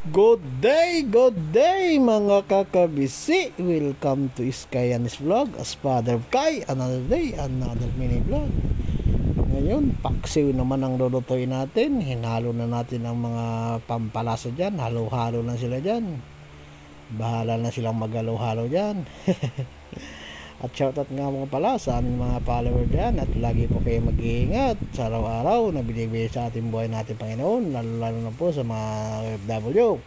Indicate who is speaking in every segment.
Speaker 1: Good day mga kakabisi. Welcome to Iskayanis Vlog as Father of Kai. Another day, another mini vlog. Ngayon, paksiw naman ang lulutuin natin. Hinalo na natin ang mga pampalasa dyan. Halo-halo na sila dyan. Bahala na silang mag-halo-halo dyan. At shoutout nga mga pala sa aming mga follower dyan. At lagi po kayo mag-iingat sa araw-araw na binibigay sa ating buhay natin Panginoon. Lalo-lalo na po sa mga OFW.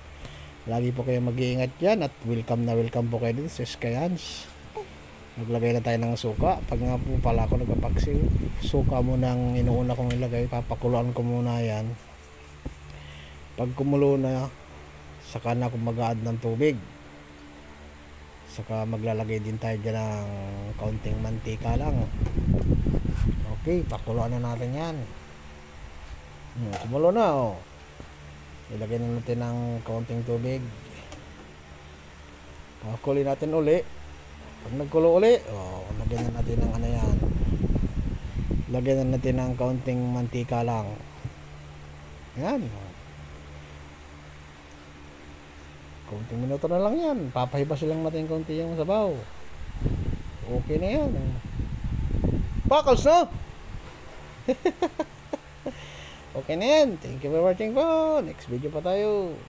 Speaker 1: Lagi po kayo mag-iingat dyan. At welcome na welcome po kayo dito sa Iskayans. Naglagay na tayo ng suka. Pag nga po pala ako nagpapaksiw, suka muna ang inuuna kong ilagay. Papakuluan ko muna yan. Pag kumulo na, saka na ako mag-add ng tubig. Saka maglalagay din tayo dyan ng kaunting mantika lang. Okay, pakuluan na natin yan. Kumulo na, oh. Ilagay na natin ng kaunting tubig. Pakuloy natin uli. Pag nagkulo uli, oh, lagyan na natin ng ano yan. Lagyan na natin ng kaunting mantika lang. Yan. Kunting minuto na lang yan. Papahibasin lang natin konti yung sabaw. Okay na yan. Bakals na! Okay na yan. Thank you for watching po. Next video pa tayo.